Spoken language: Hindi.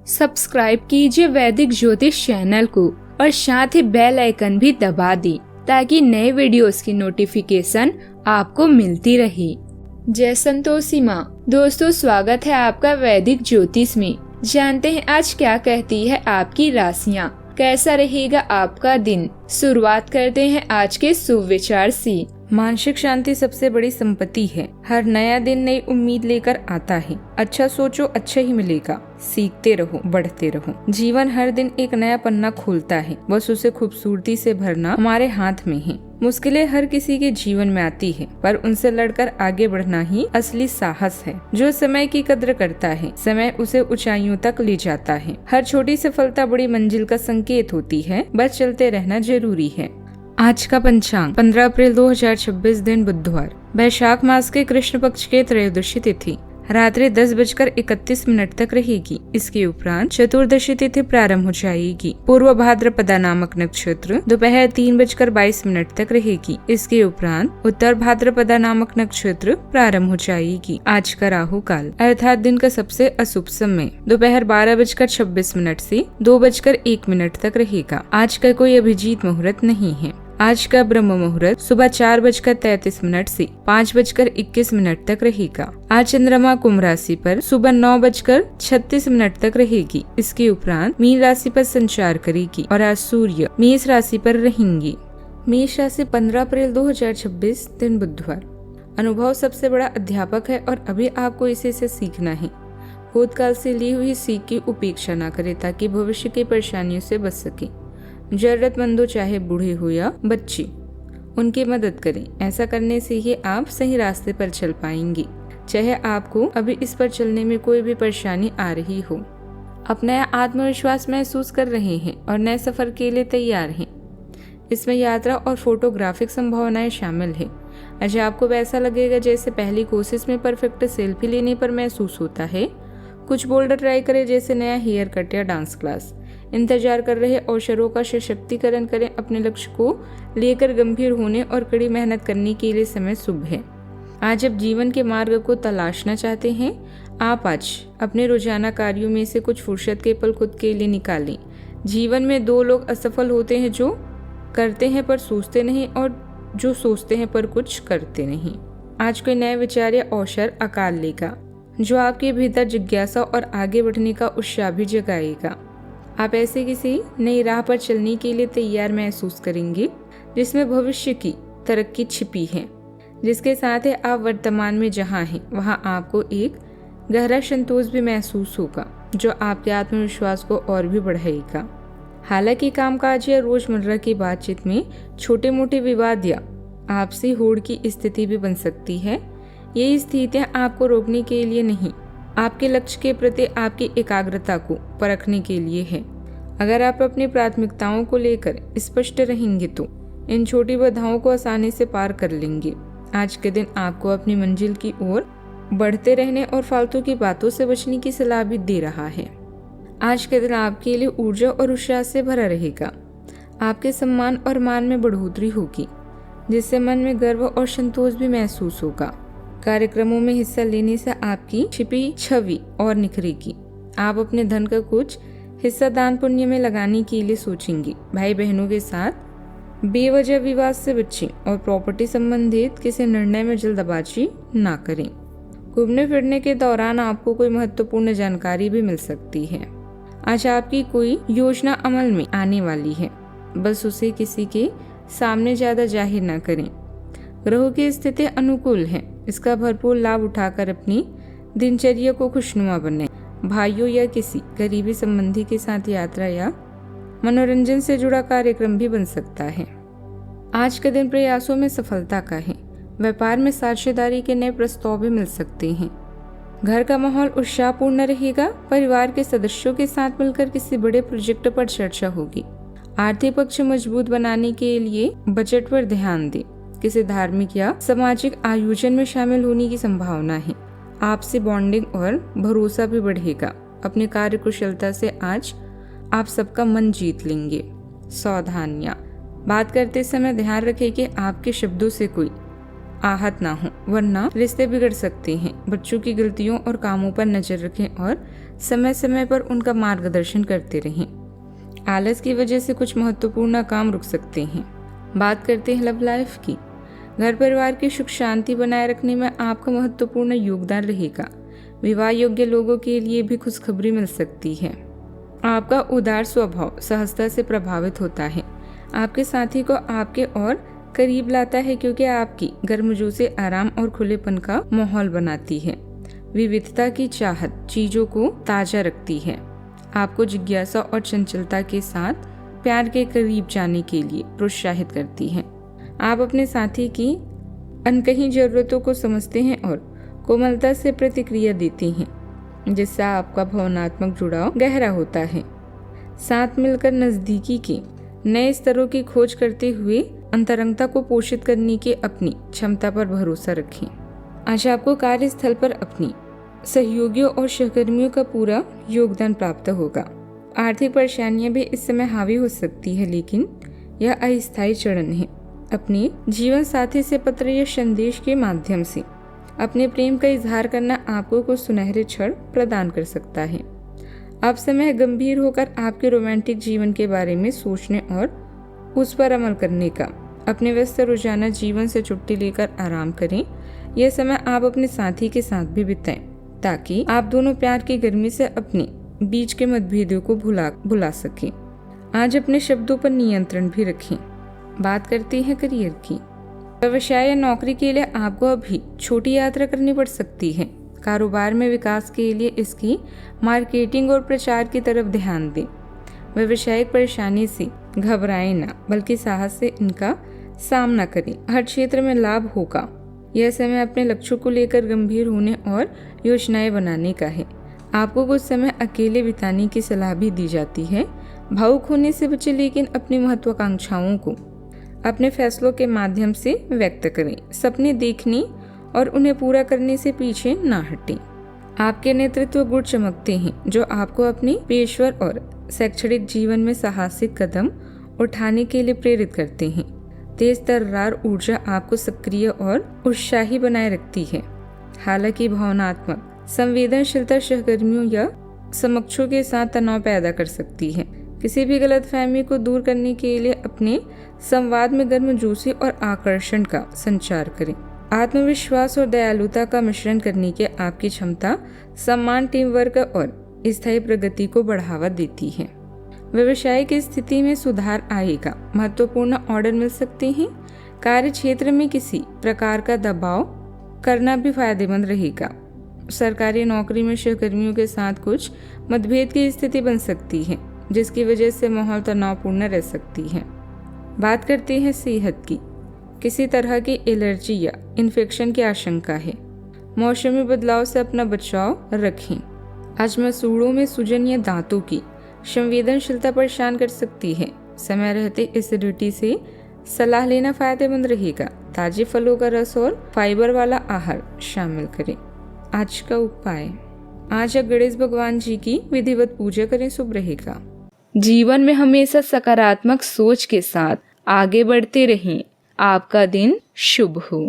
सब्सक्राइब कीजिए वैदिक ज्योतिष चैनल को और साथ ही बेल आइकन भी दबा दी ताकि नए वीडियोस की नोटिफिकेशन आपको मिलती रहे। जय संतोषी माँ। दोस्तों, स्वागत है आपका वैदिक ज्योतिष में। जानते हैं आज क्या कहती है आपकी राशियाँ, कैसा रहेगा आपका दिन। शुरुआत करते हैं आज के शुभ विचार से। मानसिक शांति सबसे बड़ी संपत्ति है। हर नया दिन नई उम्मीद लेकर आता है। अच्छा सोचो, अच्छा ही मिलेगा। सीखते रहो, बढ़ते रहो। जीवन हर दिन एक नया पन्ना खोलता है, बस उसे खूबसूरती से भरना हमारे हाथ में है। मुश्किलें हर किसी के जीवन में आती है, पर उनसे लड़कर आगे बढ़ना ही असली साहस है। जो समय की कद्र करता है, समय उसे ऊंचाइयों तक ले जाता है। हर छोटी सफलता बड़ी मंजिल का संकेत होती है, बस चलते रहना जरूरी है। आज का पंचांग 15 अप्रैल 2026 दिन बुधवार, वैशाख मास के कृष्ण पक्ष के त्रयोदशी तिथि रात्रि 10:31 तक रहेगी। इसके उपरांत चतुर्दशी तिथि प्रारंभ हो जाएगी। पूर्व भाद्रपदा नामक नक्षत्र दोपहर 3:22 तक रहेगी। इसके उपरांत उत्तर भाद्रपदा नामक नक्षत्र प्रारंभ हो जाएगी। आज का राहु काल अर्थात दिन का सबसे अशुभ समय दोपहर 12:26 से 2:01 तक रहेगा। आज का कोई अभिजीत मुहूर्त नहीं है। आज का ब्रह्म मुहूर्त सुबह 4:33 से 5:21 तक रहेगा। आज चंद्रमा कुंभ राशि पर सुबह 9:36 तक रहेगी। इसके उपरांत मीन राशि पर संचार करेगी और आज सूर्य मेष राशि पर रहेंगी। मेष राशि 15 अप्रैल 2026 दिन बुधवार। अनुभव सबसे बड़ा अध्यापक है और अभी आपको इसे से सीखना है। भूतकाल से ली हुई सीख की उपेक्षा न करें ताकि भविष्य की परेशानियों से बच सके। जरूरतमंदों चाहे बूढ़े हो या बच्चे, उनकी मदद करें। ऐसा करने से ही आप सही रास्ते पर चल पाएंगे, चाहे आपको अभी इस पर चलने में कोई भी परेशानी आ रही हो। आप नया आत्मविश्वास महसूस कर रहे हैं और नए सफर के लिए तैयार हैं। इसमें यात्रा और फोटोग्राफिक संभावनाएं शामिल है। आज आपको वैसा लगेगा जैसे पहली कोशिश में परफेक्ट सेल्फी लेने पर महसूस होता है। कुछ बोल्ड ट्राई करें, जैसे नया हेयर कट या डांस क्लास। इंतजार कर रहे अवसरों का सशक्तिकरण करें। अपने लक्ष्य को लेकर गंभीर होने और कड़ी मेहनत करने के लिए समय शुभ है। आज आप जीवन के मार्ग को तलाशना चाहते हैं। आप आज अपने रोजाना कार्यों में से कुछ फुर्सत के पल खुद के लिए निकालें। जीवन में दो लोग असफल होते हैं, जो करते हैं पर सोचते नहीं और जो सोचते हैं पर कुछ करते नहीं। आज कोई नए विचार या अवसर आकार लेगा जो आपके भीतर जिज्ञासा और आगे बढ़ने का उत्साह भी जगाएगा। आप ऐसे किसी नई राह पर चलने के लिए तैयार महसूस करेंगे जिसमें भविष्य की तरक्की छिपी है। जिसके साथ ही आप वर्तमान में जहां हैं वहां आपको एक गहरा संतोष भी महसूस होगा, जो आपके आत्मविश्वास को और भी बढ़ाएगा। हालांकि कामकाज या रोजमर्रा की बातचीत में छोटे मोटे विवाद या आपसी होड़ की स्थिति भी बन सकती है। ये स्थितियां आपको रोकने के लिए नहीं, आपके लक्ष्य के प्रति आपकी एकाग्रता को परखने के लिए है। अगर आप अपनी प्राथमिकताओं को लेकर स्पष्ट रहेंगे तो इन छोटी बाधाओं को आसानी से पार कर लेंगे। आज के दिन आपको अपनी मंजिल की ओर बढ़ते रहने और फालतू की बातों से बचने की सलाह भी दे रहा है। आज के दिन आपके लिए ऊर्जा और उत्साह से भरा रहेगा। आपके सम्मान और मान में बढ़ोतरी होगी, जिससे मन में गर्व और संतोष भी महसूस होगा। कार्यक्रमों में हिस्सा लेने से आपकी छिपी छवि और निखरेगी। आप अपने धन का कुछ हिस्सा दान पुण्य में लगाने के लिए सोचेंगे। भाई बहनों के साथ बेवजह विवाद से बचें और प्रॉपर्टी संबंधित किसी निर्णय में जल्दबाजी ना करें। घूमने फिरने के दौरान आपको कोई महत्वपूर्ण जानकारी भी मिल सकती है। आज आपकी कोई योजना अमल में आने वाली है, बस उसे किसी के सामने ज्यादा जाहिर ना करें। ग्रहों की स्थिति अनुकूल है, इसका भरपूर लाभ उठाकर अपनी दिनचर्या को खुशनुमा बनाएं। भाइयों या किसी करीबी संबंधी के साथ यात्रा या मनोरंजन से जुड़ा कार्यक्रम भी बन सकता है। आज का दिन प्रयासों में सफलता का है। व्यापार में साझेदारी के नए प्रस्ताव भी मिल सकते हैं। घर का माहौल उत्साहपूर्ण रहेगा। परिवार के सदस्यों के साथ मिलकर किसी बड़े प्रोजेक्ट पर चर्चा होगी। आर्थिक पक्ष मजबूत बनाने के लिए बजट पर ध्यान दें। किसी धार्मिक या सामाजिक आयोजन में शामिल होने की संभावना है। आपसी बॉन्डिंग और भरोसा भी बढ़ेगा। अपने कार्य कुशलता से आज आप सबका मन जीत लेंगे। सावधानियां, बात करते समय ध्यान रखें कि आपके शब्दों से कोई आहत ना हो, वरना रिश्ते बिगड़ सकते हैं। बच्चों की गलतियों और कामों पर नजर रखें और समय समय पर उनका मार्गदर्शन करते रहें। आलस की वजह से कुछ महत्वपूर्ण काम रुक सकते हैं। बात करते हैं लव लाइफ की। घर परिवार की सुख शांति बनाए रखने में आपका महत्वपूर्ण योगदान रहेगा। विवाह योग्य लोगों के लिए भी खुशखबरी मिल सकती है। आपका उदार स्वभाव सहजता से प्रभावित होता है। आपके साथी को आपके और करीब लाता है, क्योंकि आपकी गर्मजोशी आराम और खुलेपन का माहौल बनाती है। विविधता की चाहत चीजों को ताजा रखती है। आपको जिज्ञासा और चंचलता के साथ प्यार के करीब जाने के लिए प्रोत्साहित करती है। आप अपने साथी की अनकही जरूरतों को समझते हैं और कोमलता से प्रतिक्रिया देते हैं, जिससे आपका भावनात्मक जुड़ाव गहरा होता है। साथ मिलकर नजदीकी के नए स्तरों की खोज करते हुए अंतरंगता को पोषित करने की अपनी क्षमता पर भरोसा रखें। आज आपको कार्यस्थल पर अपनी सहयोगियों और सहकर्मियों का पूरा योगदान प्राप्त होगा। आर्थिक परेशानियां भी इस समय हावी हो सकती है, लेकिन यह अस्थायी चरण है। अपने जीवन साथी से पत्र या संदेश के माध्यम से अपने प्रेम का इजहार करना आपको कुछ सुनहरे क्षण प्रदान कर सकता है। अब समय गंभीर होकर आपके रोमांटिक जीवन के बारे में सोचने और उस पर अमल करने का। अपने व्यस्त रोजाना जीवन से छुट्टी लेकर आराम करें। यह समय आप अपने साथी के साथ भी बिताएं, ताकि आप दोनों प्यार की गर्मी से अपने बीच के मतभेदों को भुला सकें। आज अपने शब्दों पर नियंत्रण भी रखें। बात करते हैं करियर की। व्यवसाय या नौकरी के लिए आपको अभी छोटी यात्रा करनी पड़ सकती है। कारोबार में विकास के लिए इसकी मार्केटिंग और प्रचार की तरफ ध्यान दें। व्यवसायिक परेशानी से घबराएं ना, बल्कि साहस से इनका सामना करें। हर क्षेत्र में लाभ होगा। यह समय अपने लक्ष्यों को लेकर गंभीर होने और योजनाएं बनाने का है। आपको कुछ समय अकेले बिताने की सलाह भी दी जाती है। भावुक होने से बचें, लेकिन अपनी महत्वाकांक्षाओं को अपने फैसलों के माध्यम से व्यक्त करें। सपने देखने और उन्हें पूरा करने से पीछे ना हटें। आपके नेतृत्व गुण चमकते हैं, जो आपको अपने पेशेवर और शैक्षणिक जीवन में साहसिक कदम उठाने के लिए प्रेरित करते हैं। तेज तर्रार ऊर्जा आपको सक्रिय और उत्साही बनाए रखती है। हालांकि भावनात्मक संवेदनशीलता सहकर्मियों या समकक्षों के साथ तनाव पैदा कर सकती है। किसी भी गलतफहमी को दूर करने के लिए अपने संवाद में गर्मजोशी और आकर्षण का संचार करें। आत्मविश्वास और दयालुता का मिश्रण करने की आपकी क्षमता सम्मान, टीम वर्क और स्थायी प्रगति को बढ़ावा देती है। व्यवसाय की स्थिति में सुधार आएगा। महत्वपूर्ण ऑर्डर मिल सकते हैं। कार्य क्षेत्र में किसी प्रकार का दबाव करना भी फायदेमंद रहेगा। सरकारी नौकरी में सहकर्मियों के साथ कुछ मतभेद की स्थिति बन सकती है, जिसकी वजह से माहौल तनावपूर्ण रह सकती है। बात करते हैं सेहत की। किसी तरह की एलर्जी या इन्फेक्शन की आशंका है। मौसमी बदलाव से अपना बचाव रखें। आज मसूड़ों में सूजन या दांतों की संवेदनशीलता परेशान कर सकती है। समय रहते एसिडिटी से सलाह लेना फायदेमंद रहेगा। ताजे फलों का रस और फाइबर वाला आहार शामिल करें। आज का उपाय, आज गणेश भगवान जी की विधिवत पूजा करें, शुभ रहेगा। जीवन में हमेशा सकारात्मक सोच के साथ आगे बढ़ते रहें। आपका दिन शुभ हो।